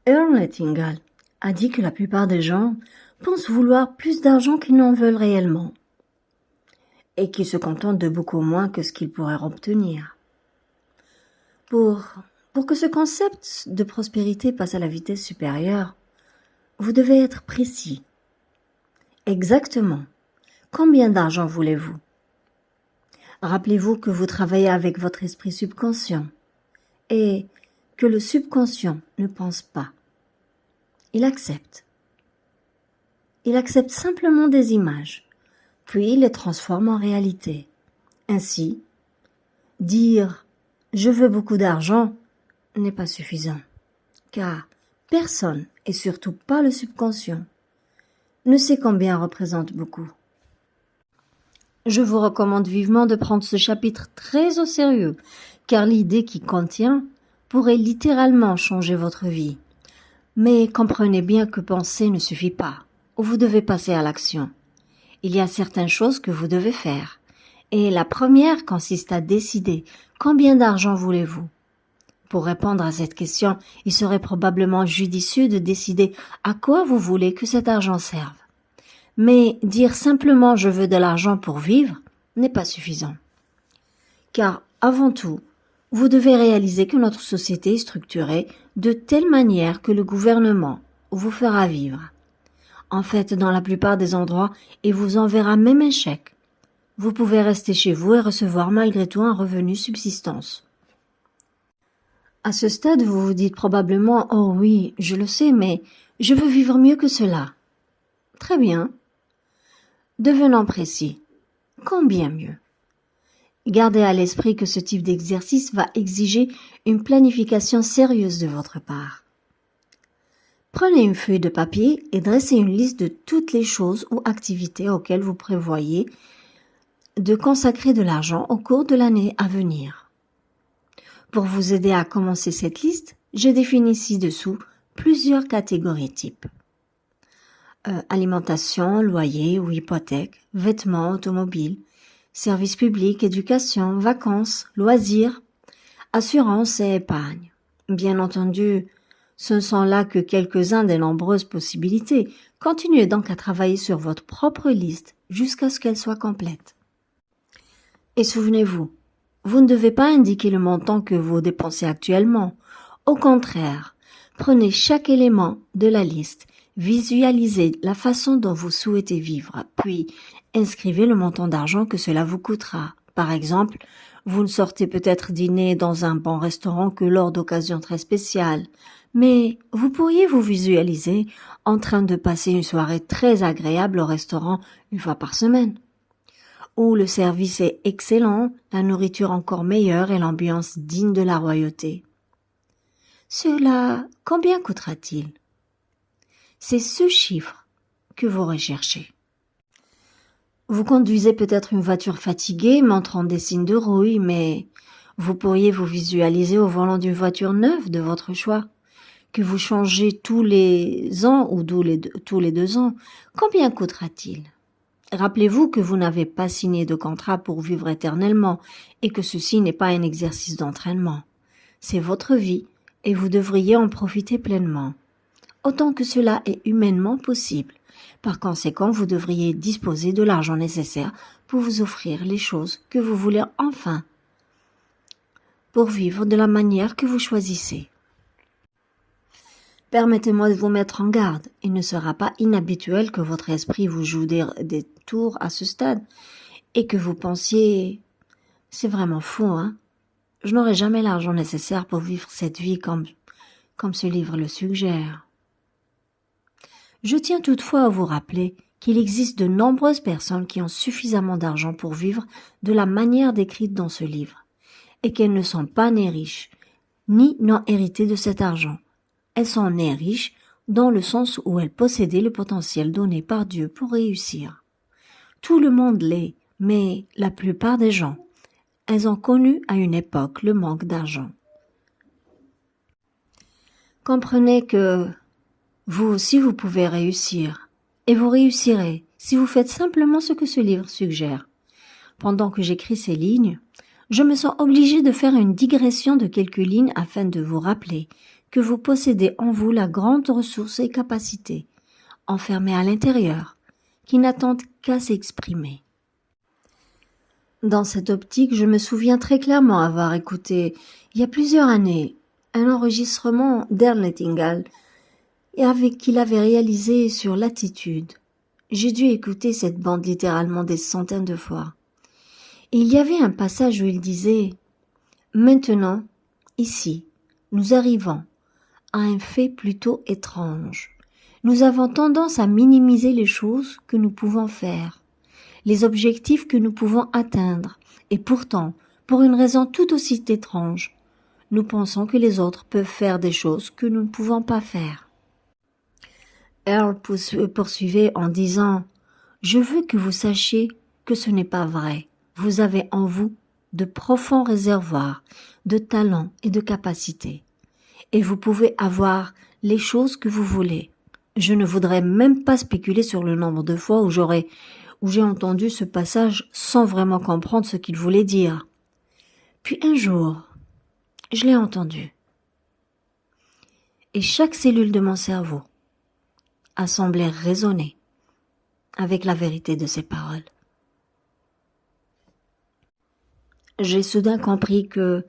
Earl Nightingale a dit que la plupart des gens pensent vouloir plus d'argent qu'ils n'en veulent réellement et qui se contentent de beaucoup moins que ce qu'ils pourraient obtenir. Pour que ce concept de prospérité passe à la vitesse supérieure, vous devez être précis. Exactement. Combien d'argent voulez-vous? Rappelez-vous que vous travaillez avec votre esprit subconscient et que le subconscient ne pense pas. Il accepte. Il accepte simplement des images, puis il les transforme en réalité. Ainsi, dire « je veux beaucoup d'argent » n'est pas suffisant, car personne, et surtout pas le subconscient, ne sait combien représente beaucoup. Je vous recommande vivement de prendre ce chapitre très au sérieux, car l'idée qu'il contient pourrait littéralement changer votre vie. Mais comprenez bien que penser ne suffit pas, vous devez passer à l'action. Il y a certaines choses que vous devez faire, et la première consiste à décider combien d'argent voulez-vous. Pour répondre à cette question, il serait probablement judicieux de décider à quoi vous voulez que cet argent serve. Mais dire simplement « je veux de l'argent pour vivre » n'est pas suffisant. Car, avant tout, vous devez réaliser que notre société est structurée de telle manière que le gouvernement vous fera vivre. En fait, dans la plupart des endroits, il vous enverra même un chèque. Vous pouvez rester chez vous et recevoir malgré tout un revenu subsistance. À ce stade, vous vous dites probablement « oh oui, je le sais, mais je veux vivre mieux que cela ». Très bien. Devenons précis. Combien mieux? Gardez à l'esprit que ce type d'exercice va exiger une planification sérieuse de votre part. Prenez une feuille de papier et dressez une liste de toutes les choses ou activités auxquelles vous prévoyez de consacrer de l'argent au cours de l'année à venir. Pour vous aider à commencer cette liste, j'ai défini ci-dessous plusieurs catégories types. Alimentation, loyer ou hypothèque, vêtements, automobiles, services publics, éducation, vacances, loisirs, assurance et épargne. Bien entendu, ce ne sont là que quelques-uns des nombreuses possibilités. Continuez donc à travailler sur votre propre liste jusqu'à ce qu'elle soit complète. Et souvenez-vous, vous ne devez pas indiquer le montant que vous dépensez actuellement. Au contraire, prenez chaque élément de la liste, visualisez la façon dont vous souhaitez vivre, puis inscrivez le montant d'argent que cela vous coûtera. Par exemple, vous ne sortez peut-être dîner dans un bon restaurant que lors d'occasions très spéciales, mais vous pourriez vous visualiser en train de passer une soirée très agréable au restaurant une fois par semaine, où le service est excellent, la nourriture encore meilleure et l'ambiance digne de la royauté. Cela, combien coûtera-t-il? C'est ce chiffre que vous recherchez. Vous conduisez peut-être une voiture fatiguée, montrant des signes de rouille, mais vous pourriez vous visualiser au volant d'une voiture neuve de votre choix, que vous changez tous les ans ou tous les 2 ans. Combien coûtera-t-il? Rappelez-vous que vous n'avez pas signé de contrat pour vivre éternellement et que ceci n'est pas un exercice d'entraînement. C'est votre vie et vous devriez en profiter pleinement, autant que cela est humainement possible. Par conséquent, vous devriez disposer de l'argent nécessaire pour vous offrir les choses que vous voulez enfin, pour vivre de la manière que vous choisissez. Permettez-moi de vous mettre en garde. Il ne sera pas inhabituel que votre esprit vous joue des tours à ce stade et que vous pensiez « c'est vraiment fou, hein? Je n'aurai jamais l'argent nécessaire pour vivre cette vie comme ce livre le suggère. » Je tiens toutefois à vous rappeler qu'il existe de nombreuses personnes qui ont suffisamment d'argent pour vivre de la manière décrite dans ce livre et qu'elles ne sont pas nées riches, ni n'ont hérité de cet argent. Elles sont nées riches dans le sens où elles possédaient le potentiel donné par Dieu pour réussir. Tout le monde l'est, mais la plupart des gens, elles ont connu à une époque le manque d'argent. Comprenez que vous aussi vous pouvez réussir, et vous réussirez si vous faites simplement ce que ce livre suggère. Pendant que j'écris ces lignes, je me sens obligée de faire une digression de quelques lignes afin de vous rappeler que vous possédez en vous la grande ressource et capacité, enfermée à l'intérieur, qui n'attendent qu'à s'exprimer. Dans cette optique, je me souviens très clairement avoir écouté, il y a plusieurs années, un enregistrement d'Earl Nightingale qu'il avait réalisé sur l'attitude. J'ai dû écouter cette bande littéralement des centaines de fois. Et il y avait un passage où il disait « Maintenant, ici, nous arrivons à un fait plutôt étrange. Nous avons tendance à minimiser les choses que nous pouvons faire, les objectifs que nous pouvons atteindre, et pourtant, pour une raison tout aussi étrange, nous pensons que les autres peuvent faire des choses que nous ne pouvons pas faire. » Earl poursuivait en disant « Je veux que vous sachiez que ce n'est pas vrai. Vous avez en vous de profonds réservoirs de talents et de capacités. Et vous pouvez avoir les choses que vous voulez. Je ne voudrais même pas spéculer sur le nombre de fois où j'ai entendu ce passage sans vraiment comprendre ce qu'il voulait dire. Puis un jour, je l'ai entendu. Et chaque cellule de mon cerveau a semblé résonner avec la vérité de ces paroles. J'ai soudain compris que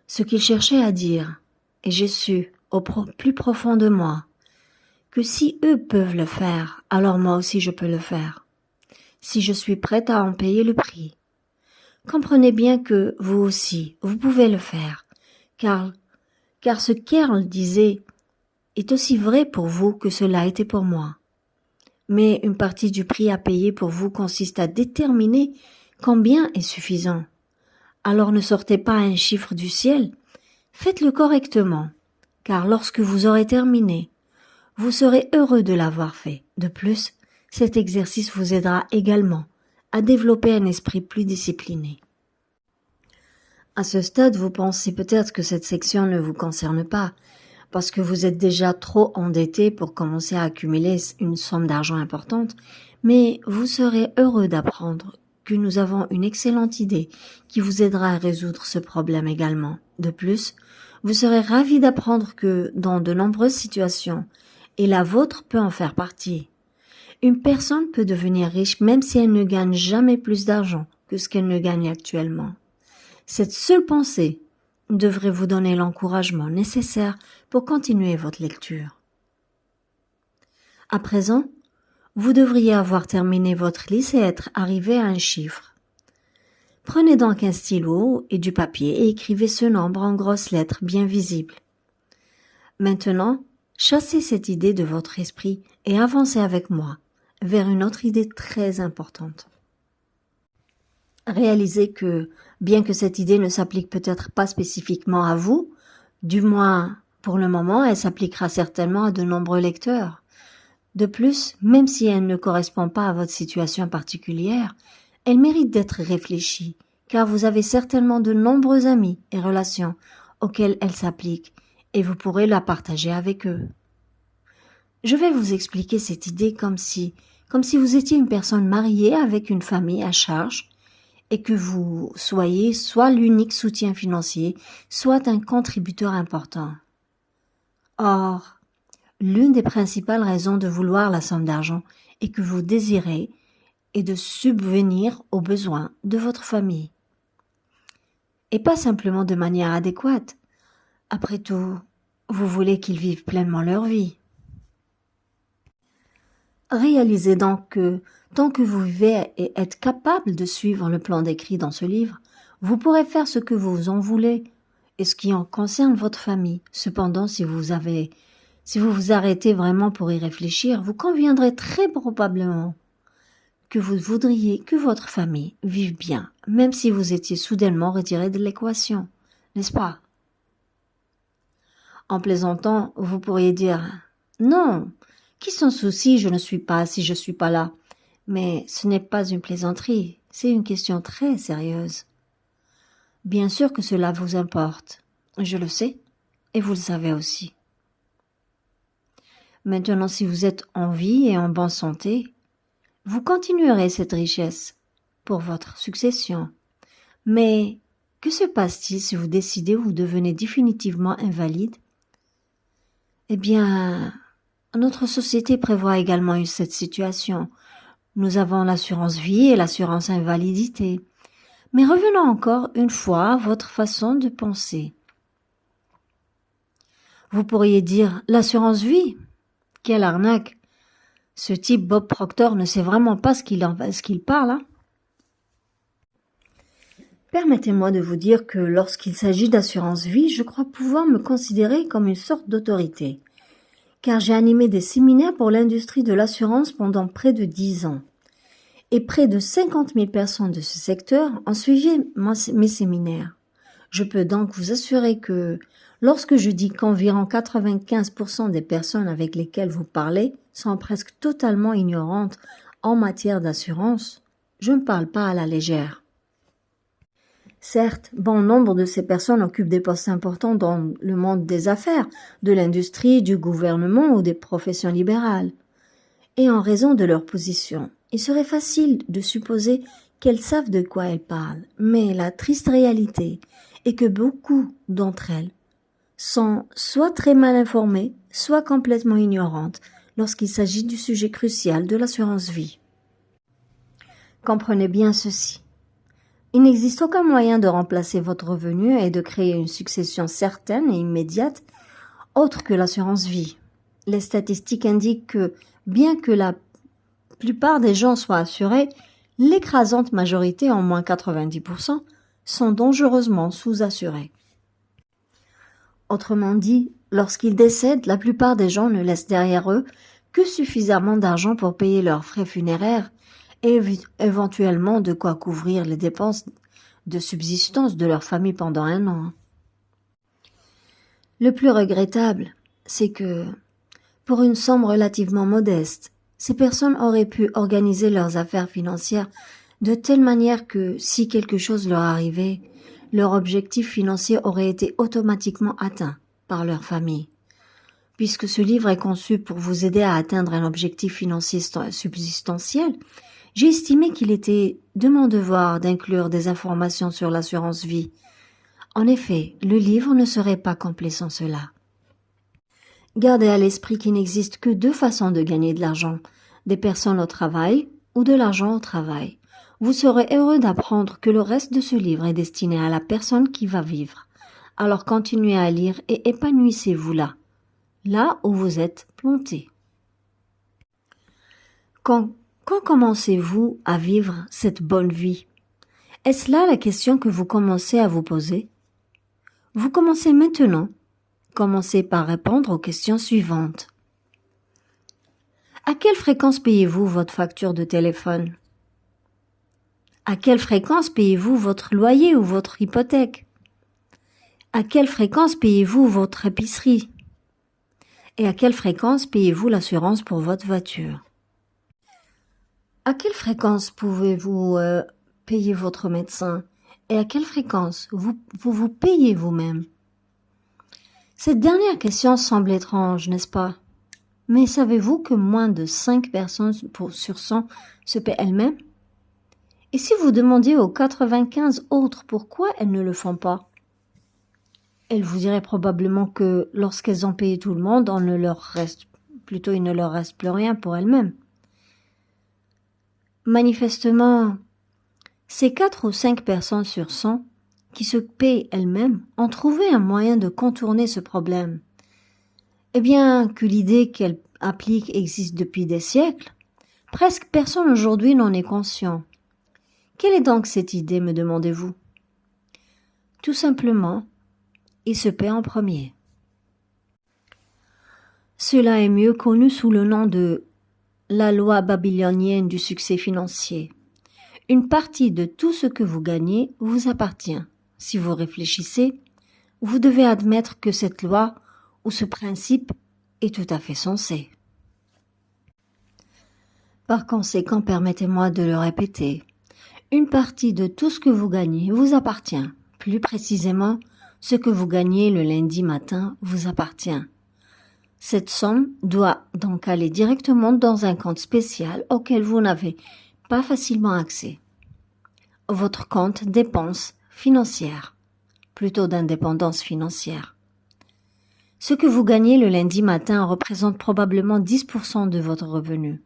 ce qu'il cherchait à dire, et j'ai su au plus profond de moi que si eux peuvent le faire, alors moi aussi je peux le faire, si je suis prête à en payer le prix. Comprenez bien que vous aussi, vous pouvez le faire, car ce qu'Earl disait est aussi vrai pour vous que cela était pour moi. Mais une partie du prix à payer pour vous consiste à déterminer combien est suffisant. Alors ne sortez pas un chiffre du ciel, faites-le correctement, car lorsque vous aurez terminé, vous serez heureux de l'avoir fait. De plus, cet exercice vous aidera également à développer un esprit plus discipliné. À ce stade, vous pensez peut-être que cette section ne vous concerne pas, parce que vous êtes déjà trop endetté pour commencer à accumuler une somme d'argent importante, mais vous serez heureux d'apprendre que nous avons une excellente idée qui vous aidera à résoudre ce problème également. De plus, vous serez ravi d'apprendre que dans de nombreuses situations, et la vôtre peut en faire partie, une personne peut devenir riche même si elle ne gagne jamais plus d'argent que ce qu'elle ne gagne actuellement. Cette seule pensée devrait vous donner l'encouragement nécessaire pour continuer votre lecture. À présent, vous devriez avoir terminé votre liste et être arrivé à un chiffre. Prenez donc un stylo et du papier et écrivez ce nombre en grosses lettres bien visibles. Maintenant, chassez cette idée de votre esprit et avancez avec moi vers une autre idée très importante. Réalisez que, bien que cette idée ne s'applique peut-être pas spécifiquement à vous, du moins pour le moment, elle s'appliquera certainement à de nombreux lecteurs. De plus, même si elle ne correspond pas à votre situation particulière, elle mérite d'être réfléchie, car vous avez certainement de nombreux amis et relations auxquels elle s'applique, et vous pourrez la partager avec eux. Je vais vous expliquer cette idée comme si vous étiez une personne mariée avec une famille à charge, et que vous soyez soit l'unique soutien financier, soit un contributeur important. Or, l'une des principales raisons de vouloir la somme d'argent est que vous désirez est de subvenir aux besoins de votre famille. Et pas simplement de manière adéquate. Après tout, vous voulez qu'ils vivent pleinement leur vie. Réalisez donc que, tant que vous vivez et êtes capable de suivre le plan décrit dans ce livre, vous pourrez faire ce que vous en voulez et ce qui en concerne votre famille. Cependant, si vous vous arrêtez vraiment pour y réfléchir, vous conviendrez très probablement que vous voudriez que votre famille vive bien, même si vous étiez soudainement retiré de l'équation, n'est-ce pas? En plaisantant, vous pourriez dire « Non, qui s'en soucie, je ne suis pas si je suis pas là ». Mais ce n'est pas une plaisanterie, c'est une question très sérieuse. Bien sûr que cela vous importe, je le sais, et vous le savez aussi. Maintenant, si vous êtes en vie et en bonne santé, vous continuerez cette richesse pour votre succession. Mais que se passe-t-il si vous décidez ou devenez définitivement invalide? Eh bien, notre société prévoit également cette situation. Nous avons l'assurance vie et l'assurance invalidité. Mais revenons encore une fois à votre façon de penser. Vous pourriez dire l'assurance vie. Quelle arnaque! Ce type Bob Proctor ne sait vraiment pas ce qu'il parle. Hein. Permettez-moi de vous dire que lorsqu'il s'agit d'assurance vie, je crois pouvoir me considérer comme une sorte d'autorité. Car j'ai animé des séminaires pour l'industrie de l'assurance pendant près de 10 ans. Et près de 50 000 personnes de ce secteur ont suivi mes séminaires. Je peux donc vous assurer que lorsque je dis qu'environ 95% des personnes avec lesquelles vous parlez sont presque totalement ignorantes en matière d'assurance, je ne parle pas à la légère. Certes, bon nombre de ces personnes occupent des postes importants dans le monde des affaires, de l'industrie, du gouvernement ou des professions libérales. Et en raison de leur position, il serait facile de supposer qu'elles savent de quoi elles parlent. Mais la triste réalité est que beaucoup d'entre elles sont soit très mal informées, soit complètement ignorantes lorsqu'il s'agit du sujet crucial de l'assurance vie. Comprenez bien ceci. Il n'existe aucun moyen de remplacer votre revenu et de créer une succession certaine et immédiate autre que l'assurance vie. Les statistiques indiquent que, bien que la plupart des gens soient assurés, l'écrasante majorité, en moins 90%, sont dangereusement sous-assurés. Autrement dit, lorsqu'ils décèdent, la plupart des gens ne laissent derrière eux que suffisamment d'argent pour payer leurs frais funéraires et éventuellement de quoi couvrir les dépenses de subsistance de leur famille pendant 1 an. Le plus regrettable, c'est que, pour une somme relativement modeste, ces personnes auraient pu organiser leurs affaires financières de telle manière que, si quelque chose leur arrivait, leur objectif financier aurait été automatiquement atteint par leur famille. Puisque ce livre est conçu pour vous aider à atteindre un objectif financier subsistentiel, j'ai estimé qu'il était de mon devoir d'inclure des informations sur l'assurance vie. En effet, le livre ne serait pas complet sans cela. Gardez à l'esprit qu'il n'existe que 2 façons de gagner de l'argent, des personnes au travail ou de l'argent au travail. Vous serez heureux d'apprendre que le reste de ce livre est destiné à la personne qui va vivre. Alors continuez à lire et épanouissez-vous là où vous êtes planté. Quand commencez-vous à vivre cette bonne vie? Est-ce là la question que vous commencez à vous poser? Vous commencez maintenant. Commencez par répondre aux questions suivantes. À quelle fréquence payez-vous votre facture de téléphone? À quelle fréquence payez-vous votre loyer ou votre hypothèque? À quelle fréquence payez-vous votre épicerie? Et à quelle fréquence payez-vous l'assurance pour votre voiture? À quelle fréquence pouvez-vous payer votre médecin? Et à quelle fréquence vous payez vous-même? Cette dernière question semble étrange, n'est-ce pas? Mais savez-vous que moins de 5 personnes sur 100 se paient elles-mêmes? Et si vous demandiez aux 95 autres pourquoi elles ne le font pas? Elles vous diraient probablement que lorsqu'elles ont payé tout le monde, il ne leur reste plus rien pour elles-mêmes. Manifestement, ces 4 ou 5 personnes sur 100 qui se paient elles-mêmes ont trouvé un moyen de contourner ce problème. Et bien que l'idée qu'elles appliquent existe depuis des siècles, presque personne aujourd'hui n'en est conscient. Quelle est donc cette idée, me demandez-vous? Tout simplement, ils se paient en premier. Cela est mieux connu sous le nom de la loi babylonienne du succès financier. Une partie de tout ce que vous gagnez vous appartient. Si vous réfléchissez, vous devez admettre que cette loi ou ce principe est tout à fait sensé. Par conséquent, permettez-moi de le répéter. Une partie de tout ce que vous gagnez vous appartient. Plus précisément, ce que vous gagnez le lundi matin vous appartient. Cette somme doit donc aller directement dans un compte spécial auquel vous n'avez pas facilement accès. Votre compte dépenses financières, plutôt d'indépendance financière. Ce que vous gagnez le lundi matin représente probablement 10% de votre revenu.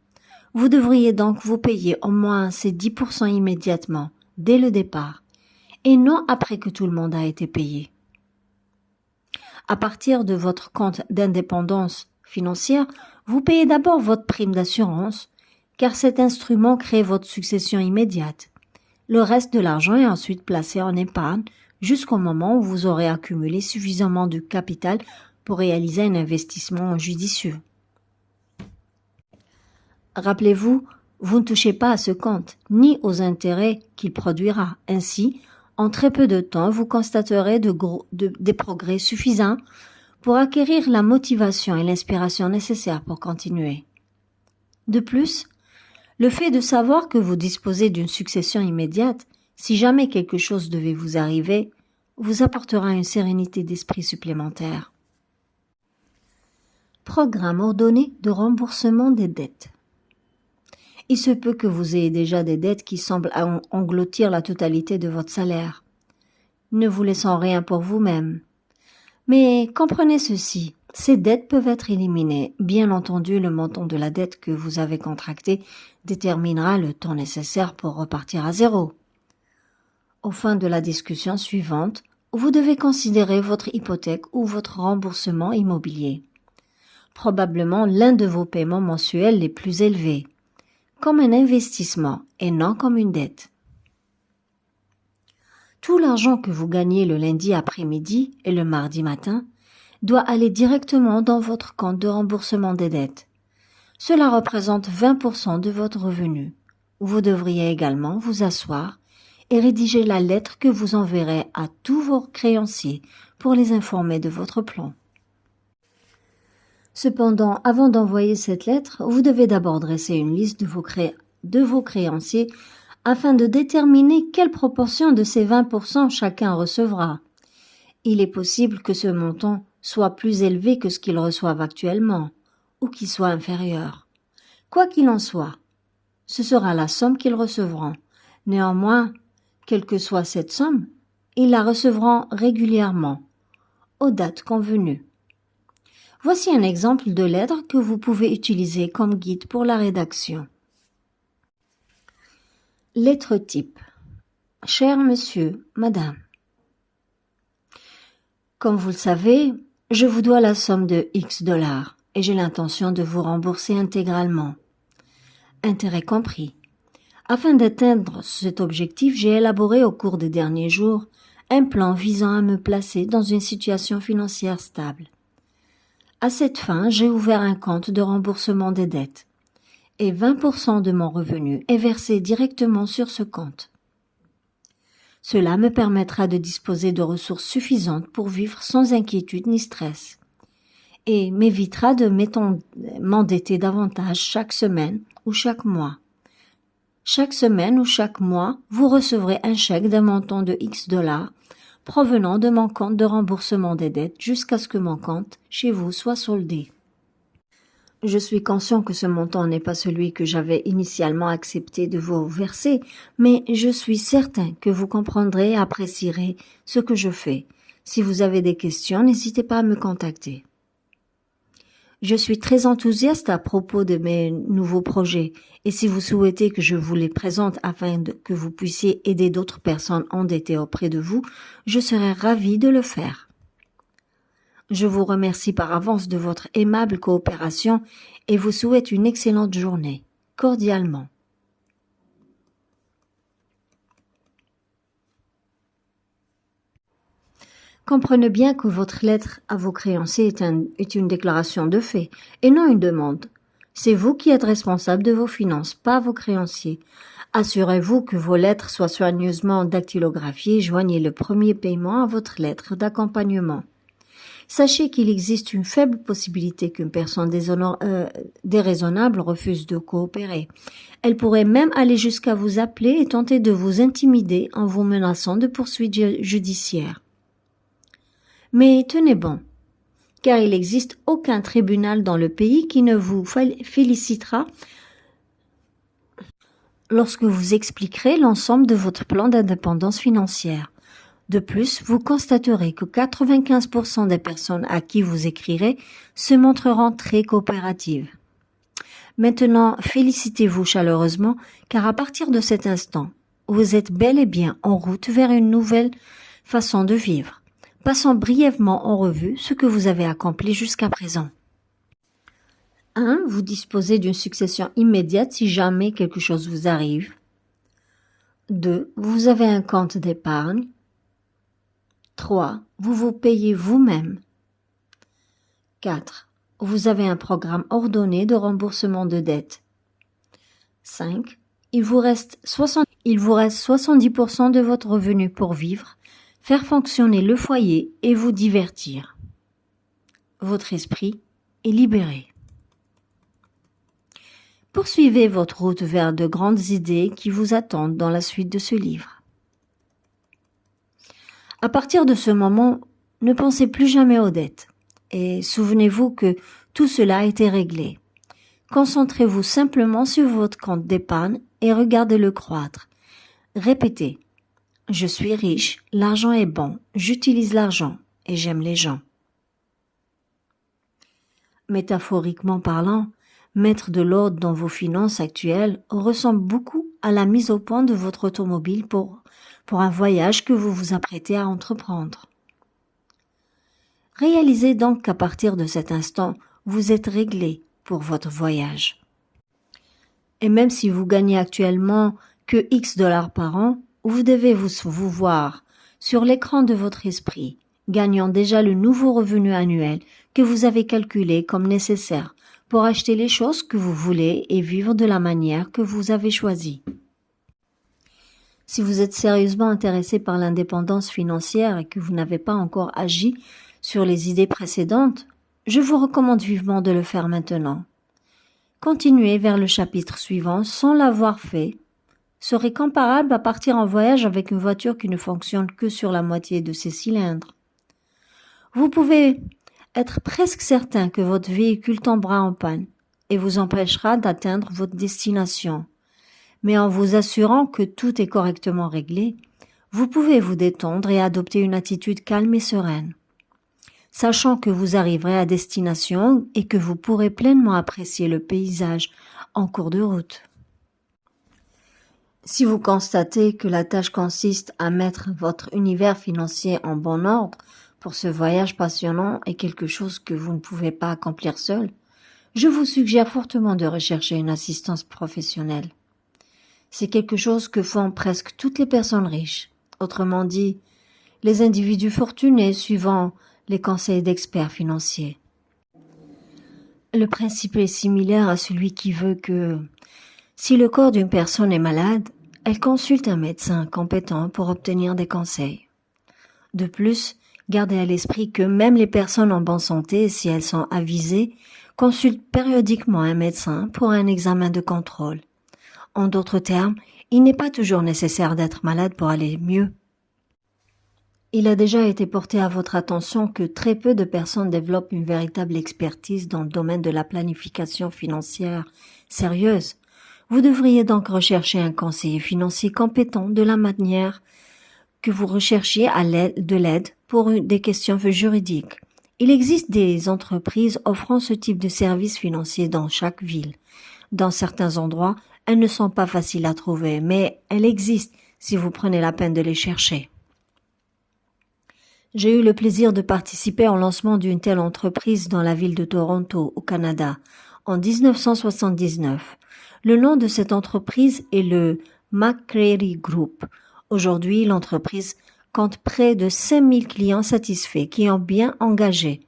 Vous devriez donc vous payer au moins ces 10% immédiatement, dès le départ, et non après que tout le monde a été payé. À partir de votre compte d'indépendance financière, vous payez d'abord votre prime d'assurance, car cet instrument crée votre succession immédiate. Le reste de l'argent est ensuite placé en épargne jusqu'au moment où vous aurez accumulé suffisamment de capital pour réaliser un investissement judicieux. Rappelez-vous, vous ne touchez pas à ce compte, ni aux intérêts qu'il produira. Ainsi, en très peu de temps, vous constaterez des progrès suffisants pour acquérir la motivation et l'inspiration nécessaires pour continuer. De plus, le fait de savoir que vous disposez d'une succession immédiate, si jamais quelque chose devait vous arriver, vous apportera une sérénité d'esprit supplémentaire. Programme ordonné de remboursement des dettes. Il se peut que vous ayez déjà des dettes qui semblent engloutir la totalité de votre salaire, ne vous laissant rien pour vous-même. Mais comprenez ceci, ces dettes peuvent être éliminées. Bien entendu, le montant de la dette que vous avez contractée déterminera le temps nécessaire pour repartir à zéro. Au fin de la discussion suivante, vous devez considérer votre hypothèque ou votre remboursement immobilier, probablement l'un de vos paiements mensuels les plus élevés, comme un investissement et non comme une dette. Tout l'argent que vous gagnez le lundi après-midi et le mardi matin doit aller directement dans votre compte de remboursement des dettes. Cela représente 20% de votre revenu. Vous devriez également vous asseoir et rédiger la lettre que vous enverrez à tous vos créanciers pour les informer de votre plan. Cependant, avant d'envoyer cette lettre, vous devez d'abord dresser une liste de vos créanciers afin de déterminer quelle proportion de ces 20% chacun recevra. Il est possible que ce montant soit plus élevé que ce qu'ils reçoivent actuellement, ou qu'il soit inférieur. Quoi qu'il en soit, ce sera la somme qu'ils recevront. Néanmoins, quelle que soit cette somme, ils la recevront régulièrement, aux dates convenues. Voici un exemple de lettre que vous pouvez utiliser comme guide pour la rédaction. Lettre type. Cher monsieur, madame. Comme vous le savez, je vous dois la somme de X $ et j'ai l'intention de vous rembourser intégralement, intérêts compris. Afin d'atteindre cet objectif, j'ai élaboré au cours des derniers jours un plan visant à me placer dans une situation financière stable. À cette fin, j'ai ouvert un compte de remboursement des dettes et 20% de mon revenu est versé directement sur ce compte. Cela me permettra de disposer de ressources suffisantes pour vivre sans inquiétude ni stress et m'évitera de m'endetter davantage chaque semaine ou chaque mois. Chaque semaine ou chaque mois, vous recevrez un chèque d'un montant de X $ provenant de mon compte de remboursement des dettes jusqu'à ce que mon compte chez vous soit soldé. Je suis conscient que ce montant n'est pas celui que j'avais initialement accepté de vous verser, mais je suis certain que vous comprendrez et apprécierez ce que je fais. Si vous avez des questions, n'hésitez pas à me contacter. Je suis très enthousiaste à propos de mes nouveaux projets et si vous souhaitez que je vous les présente afin que vous puissiez aider d'autres personnes endettées auprès de vous, je serai ravie de le faire. Je vous remercie par avance de votre aimable coopération et vous souhaite une excellente journée. Cordialement. Comprenez bien que votre lettre à vos créanciers est une déclaration de fait et non une demande. C'est vous qui êtes responsable de vos finances, pas vos créanciers. Assurez-vous que vos lettres soient soigneusement dactylographiées et joignez le premier paiement à votre lettre d'accompagnement. Sachez qu'il existe une faible possibilité qu'une personne déraisonnable refuse de coopérer. Elle pourrait même aller jusqu'à vous appeler et tenter de vous intimider en vous menaçant de poursuites judiciaires. Mais tenez bon, car il n'existe aucun tribunal dans le pays qui ne vous félicitera lorsque vous expliquerez l'ensemble de votre plan d'indépendance financière. De plus, vous constaterez que 95% des personnes à qui vous écrirez se montreront très coopératives. Maintenant, félicitez-vous chaleureusement, car à partir de cet instant, vous êtes bel et bien en route vers une nouvelle façon de vivre. Passons brièvement en revue ce que vous avez accompli jusqu'à présent. 1. Vous disposez d'une succession immédiate si jamais quelque chose vous arrive. 2. Vous avez un compte d'épargne. 3. Vous vous payez vous-même. 4. Vous avez un programme ordonné de remboursement de dettes. 5. Il vous reste 70% de votre revenu pour vivre, faire fonctionner le foyer et vous divertir. Votre esprit est libéré. Poursuivez votre route vers de grandes idées qui vous attendent dans la suite de ce livre. À partir de ce moment, ne pensez plus jamais aux dettes et souvenez-vous que tout cela a été réglé. Concentrez-vous simplement sur votre compte d'épargne et regardez-le croître. Répétez « Je suis riche, l'argent est bon, j'utilise l'argent et j'aime les gens ». Métaphoriquement parlant, mettre de l'ordre dans vos finances actuelles ressemble beaucoup à la mise au point de votre automobile pour un voyage que vous vous apprêtez à entreprendre. Réalisez donc qu'à partir de cet instant, vous êtes réglé pour votre voyage. Et même si vous gagnez actuellement que X dollars par an, vous devez vous voir sur l'écran de votre esprit, gagnant déjà le nouveau revenu annuel que vous avez calculé comme nécessaire pour acheter les choses que vous voulez et vivre de la manière que vous avez choisie. Si vous êtes sérieusement intéressé par l'indépendance financière et que vous n'avez pas encore agi sur les idées précédentes, je vous recommande vivement de le faire maintenant. Continuer vers le chapitre suivant sans l'avoir fait serait comparable à partir en voyage avec une voiture qui ne fonctionne que sur la moitié de ses cylindres. Vous pouvez être presque certain que votre véhicule tombera en panne et vous empêchera d'atteindre votre destination. Mais en vous assurant que tout est correctement réglé, vous pouvez vous détendre et adopter une attitude calme et sereine, sachant que vous arriverez à destination et que vous pourrez pleinement apprécier le paysage en cours de route. Si vous constatez que la tâche consiste à mettre votre univers financier en bon ordre pour ce voyage passionnant et quelque chose que vous ne pouvez pas accomplir seul, je vous suggère fortement de rechercher une assistance professionnelle. C'est quelque chose que font presque toutes les personnes riches, autrement dit, les individus fortunés suivant les conseils d'experts financiers. Le principe est similaire à celui qui veut que, si le corps d'une personne est malade, elle consulte un médecin compétent pour obtenir des conseils. De plus, gardez à l'esprit que même les personnes en bonne santé, si elles sont avisées, consultent périodiquement un médecin pour un examen de contrôle. En d'autres termes, il n'est pas toujours nécessaire d'être malade pour aller mieux. Il a déjà été porté à votre attention que très peu de personnes développent une véritable expertise dans le domaine de la planification financière sérieuse. Vous devriez donc rechercher un conseiller financier compétent de la manière que vous recherchiez de l'aide pour des questions juridiques. Il existe des entreprises offrant ce type de services financiers dans chaque ville. Dans certains endroits, elles ne sont pas faciles à trouver, mais elles existent si vous prenez la peine de les chercher. J'ai eu le plaisir de participer au lancement d'une telle entreprise dans la ville de Toronto, au Canada, en 1979. Le nom de cette entreprise est le McCreary Group. Aujourd'hui, l'entreprise compte près de 5000 clients satisfaits qui ont bien engagé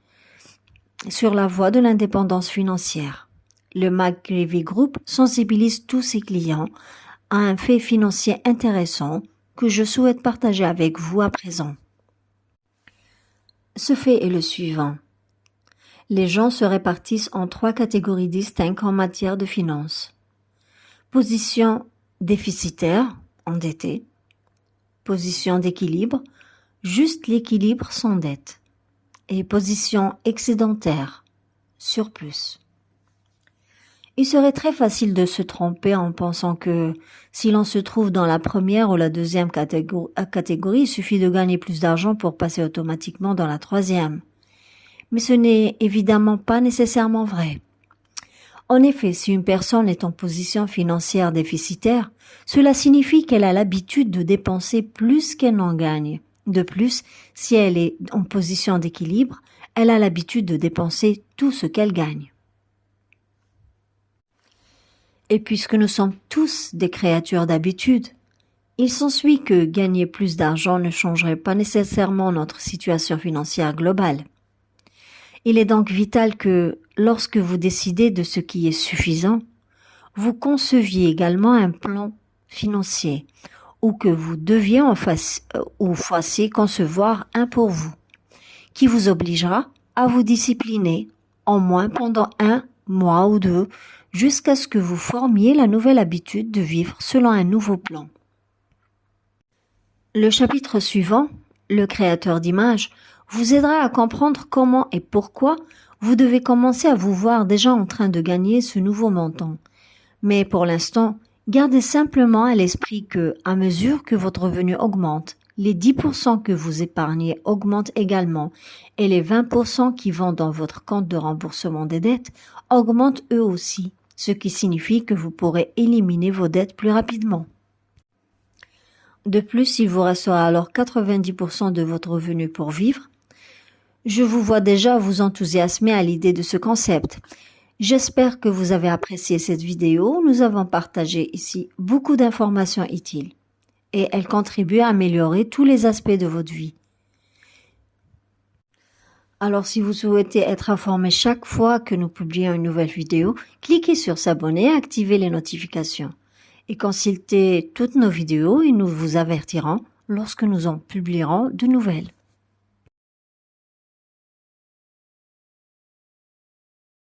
sur la voie de l'indépendance financière. Le McCreary Group sensibilise tous ses clients à un fait financier intéressant que je souhaite partager avec vous à présent. Ce fait est le suivant. Les gens se répartissent en 3 catégories distinctes en matière de finances. Position déficitaire, endetté. Position d'équilibre, juste l'équilibre sans dette. Et position excédentaire, surplus. Il serait très facile de se tromper en pensant que si l'on se trouve dans la première ou la deuxième catégorie, il suffit de gagner plus d'argent pour passer automatiquement dans la troisième. Mais ce n'est évidemment pas nécessairement vrai. En effet, si une personne est en position financière déficitaire, cela signifie qu'elle a l'habitude de dépenser plus qu'elle n'en gagne. De plus, si elle est en position d'équilibre, elle a l'habitude de dépenser tout ce qu'elle gagne. Et puisque nous sommes tous des créatures d'habitude, il s'ensuit que gagner plus d'argent ne changerait pas nécessairement notre situation financière globale. Il est donc vital que, lorsque vous décidez de ce qui est suffisant, vous conceviez également un plan financier ou que vous deviez ou fassiez concevoir un pour vous, qui vous obligera à vous discipliner en moins pendant 1 mois ou 2, jusqu'à ce que vous formiez la nouvelle habitude de vivre selon un nouveau plan. Le chapitre suivant, le créateur d'images, vous aidera à comprendre comment et pourquoi vous devez commencer à vous voir déjà en train de gagner ce nouveau montant. Mais pour l'instant, gardez simplement à l'esprit que, à mesure que votre revenu augmente, les 10% que vous épargnez augmentent également et les 20% qui vont dans votre compte de remboursement des dettes augmentent eux aussi, ce qui signifie que vous pourrez éliminer vos dettes plus rapidement. De plus, il vous restera alors 90% de votre revenu pour vivre. Je vous vois déjà vous enthousiasmer à l'idée de ce concept. J'espère que vous avez apprécié cette vidéo. Nous avons partagé ici beaucoup d'informations utiles et elles contribuent à améliorer tous les aspects de votre vie. Alors si vous souhaitez être informé chaque fois que nous publions une nouvelle vidéo, cliquez sur s'abonner et activez les notifications. Et consultez toutes nos vidéos et nous vous avertirons lorsque nous en publierons de nouvelles.